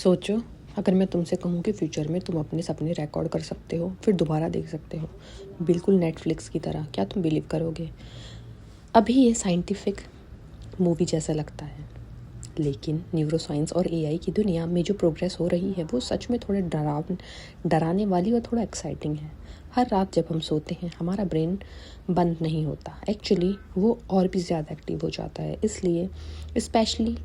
सोचो, अगर मैं तुमसे कहूँ कि फ्यूचर में तुम अपने सपने रिकॉर्ड कर सकते हो, फिर दोबारा देख सकते हो, बिल्कुल नेटफ्लिक्स की तरह, क्या तुम बिलीव करोगे? अभी ये साइंटिफिक मूवी जैसा लगता है, लेकिन न्यूरोसाइंस और एआई की दुनिया में जो प्रोग्रेस हो रही है वो सच में थोड़े डराने वाली और थोड़ा एक्साइटिंग है। हर रात जब हम सोते हैं हमारा ब्रेन बंद नहीं होता, एक्चुअली वो और भी ज़्यादा एक्टिव हो जाता है। इसलिए स्पेशली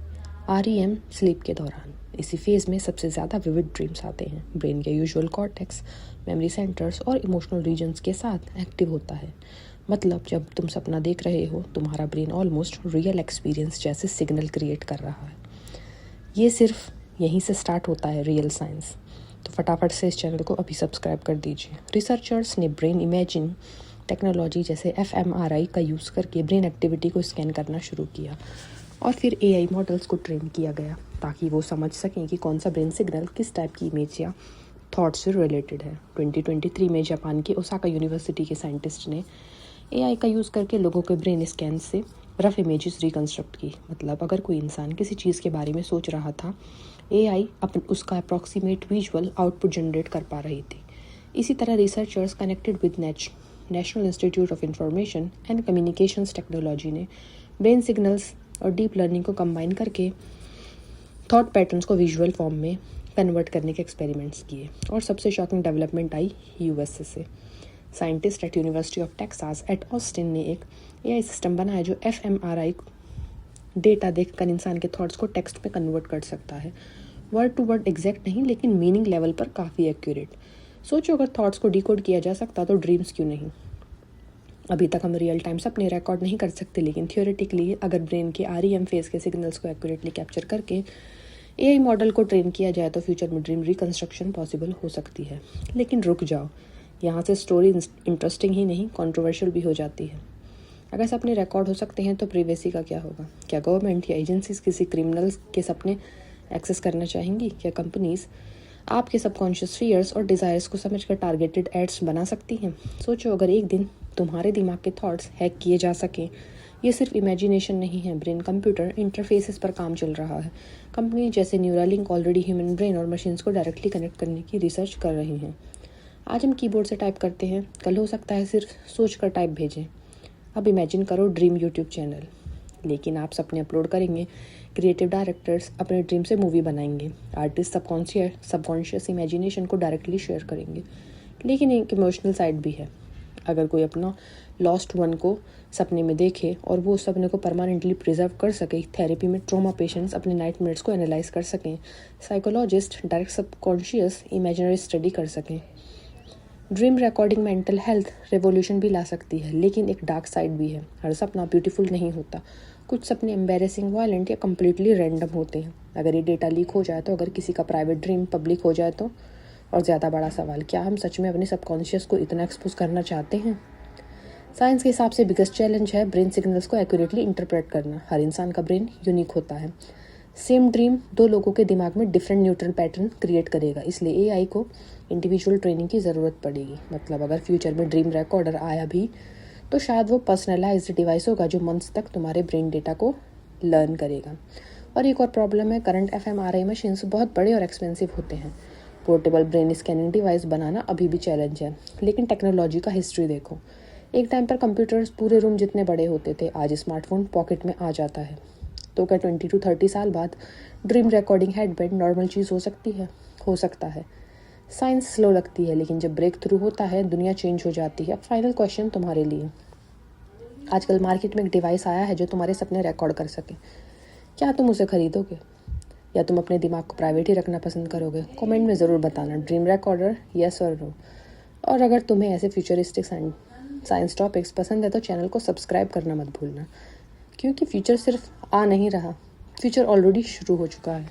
REM स्लीप के दौरान इसी फेज़ में सबसे ज़्यादा विविड ड्रीम्स आते हैं। ब्रेन के यूजुअल कॉर्टेक्स, मेमोरी सेंटर्स और इमोशनल रीजन्स के साथ एक्टिव होता है। मतलब जब तुम सपना देख रहे हो तुम्हारा ब्रेन ऑलमोस्ट रियल एक्सपीरियंस जैसे सिग्नल क्रिएट कर रहा है। ये सिर्फ यहीं से स्टार्ट होता है रियल साइंस। तो फटाफट से इस चैनल को अभी सब्सक्राइब कर दीजिए। रिसर्चर्स ने ब्रेन इमेजिंग टेक्नोलॉजी जैसे fMRI का यूज़ करके ब्रेन एक्टिविटी को स्कैन करना शुरू किया और फिर AI मॉडल्स को ट्रेन किया गया ताकि वो समझ सकें कि कौन सा ब्रेन सिग्नल किस टाइप की इमेज या थॉट से रिलेटेड है। 2023 में जापान के ओसाका यूनिवर्सिटी के साइंटिस्ट ने AI का यूज़ करके लोगों के ब्रेन स्कैन से रफ इमेजेस रिकन्स्ट्रक्ट की। मतलब अगर कोई इंसान किसी चीज़ के बारे में सोच रहा था, AI उसका अप्रॉक्सीमेट विजुअल आउटपुट जनरेट कर पा रही थी। इसी तरह researchers connected with National Institute of Information and Communications Technology ने ब्रेन सिग्नल्स और डीप लर्निंग को कंबाइन करके थॉट पैटर्न्स को विजुअल फॉर्म में कन्वर्ट करने के एक्सपेरिमेंट्स किए। और सबसे शॉकिंग डेवलपमेंट आई USA से। Scientist at University of Texas at Austin ने एक AI सिस्टम बनाया जो fMRI डेटा देखकर इंसान के थॉट्स को टेक्स्ट में कन्वर्ट कर सकता है। वर्ड टू वर्ड एग्जैक्ट नहीं, लेकिन मीनिंग लेवल पर काफ़ी एक्यूरेट। सोचो, अगर थॉट्स को डिकोड किया जा सकता तो ड्रीम्स क्यों नहीं? अभी तक हम रियल टाइम सपने रिकॉर्ड नहीं कर सकते, लेकिन थियोरेटिकली अगर ब्रेन के REM फेज के सिग्नल्स को एक्यूरेटली कैप्चर करके AI मॉडल को ट्रेन किया जाए तो फ्यूचर में ड्रीम रिकंस्ट्रक्शन पॉसिबल हो सकती है। लेकिन रुक जाओ, यहाँ से स्टोरी इंटरेस्टिंग ही नहीं, कंट्रोवर्शियल भी हो जाती है। अगर सपने रिकॉर्ड हो सकते हैं तो प्राइवेसी का क्या होगा? क्या गवर्नमेंट या एजेंसीज किसी क्रिमिनल्स के सपने एक्सेस करना चाहेंगी? क्या कंपनीज आपके सबकॉन्शियस फियर्स और डिज़ायर्स को समझकर टारगेटेड एड्स बना सकती हैं? सोचो, अगर एक दिन तुम्हारे दिमाग के थॉट्स हैक किए जा सकें। ये सिर्फ इमेजिनेशन नहीं है, ब्रेन कंप्यूटर इंटरफेसेस पर काम चल रहा है। कंपनी जैसे न्यूरालिंक ऑलरेडी ह्यूमन ब्रेन और मशीन्स को डायरेक्टली कनेक्ट करने की रिसर्च कर रही हैं। आज हम कीबोर्ड से टाइप करते हैं, कल हो सकता है सिर्फ सोच कर टाइप भेजें। अब इमेजिन करो ड्रीम यूट्यूब चैनल, लेकिन आप सपने अपलोड करेंगे, क्रिएटिव डायरेक्टर्स अपने ड्रीम से मूवी बनाएंगे, आर्टिस्ट सबकॉन्शियस इमेजिनेशन को डायरेक्टली शेयर करेंगे। लेकिन एक इमोशनल साइड भी है। अगर कोई अपना लॉस्ट वन को सपने में देखे और वो उस सपने को परमानेंटली प्रिजर्व कर सके, थेरेपी में ट्रॉमा पेशेंट्स अपने नाइटमेयर्स को एनालाइज कर सकें, psychologist direct subconscious imaginary study कर सकें। Dream recording mental health revolution भी ला सकती है, लेकिन एक डार्क साइड भी है। हर सपना ब्यूटीफुल नहीं होता। कुछ सपने एम्बेरेसिंग, वायलेंट या कम्प्लीटली रैंडम होते हैं। अगर ये डेटा लीक हो जाए तो, अगर किसी का प्राइवेट ड्रीम पब्लिक हो जाए तो, और ज़्यादा बड़ा सवाल, क्या हम सच में अपने सबकॉन्शियस को इतना एक्सपोज करना चाहते हैं? साइंस के हिसाब से बिगेस्ट चैलेंज है ब्रेन सिग्नल्स को एक्यूरेटली इंटरप्रेट करना। हर इंसान का ब्रेन यूनिक होता है। सेम ड्रीम दो लोगों के दिमाग में डिफरेंट न्यूट्रल पैटर्न क्रिएट करेगा, इसलिए AI को इंडिविजुअल ट्रेनिंग की ज़रूरत पड़ेगी। मतलब अगर फ्यूचर में ड्रीम रिकॉर्डर आया भी तो शायद वो पर्सनलाइज्ड डिवाइस होगा जो मंथ्स तक तुम्हारे ब्रेन डेटा को लर्न करेगा। और एक और प्रॉब्लम है, करंट fMRI मशीन्स बहुत बड़े और एक्सपेंसिव होते हैं। पोर्टेबल ब्रेन स्कैनिंग डिवाइस बनाना अभी भी चैलेंज है। लेकिन टेक्नोलॉजी का हिस्ट्री देखो, एक टाइम पर कंप्यूटर्स पूरे रूम जितने बड़े होते थे, आज स्मार्टफोन पॉकेट में आ जाता है। तो क्या 20 to 30 साल बाद ड्रीम रिकॉर्डिंग हेडबैंड नॉर्मल चीज़ हो सकती है? हो सकता है। साइंस स्लो लगती है, लेकिन जब ब्रेक थ्रू होता है दुनिया चेंज हो जाती है। अब फाइनल क्वेश्चन तुम्हारे लिए, आजकल मार्केट में एक डिवाइस आया है जो तुम्हारे सपने रिकॉर्ड कर सके। क्या तुम उसे खरीदोगे या तुम अपने दिमाग को प्राइवेट ही रखना पसंद करोगे? कमेंट में ज़रूर बताना, ड्रीम रिकॉर्डर यस और नो। और अगर तुम्हें ऐसे फ्यूचरिस्टिक साइंस टॉपिक्स पसंद है तो चैनल को सब्सक्राइब करना मत भूलना, क्योंकि फ्यूचर सिर्फ आ नहीं रहा, फ्यूचर ऑलरेडी शुरू हो चुका है।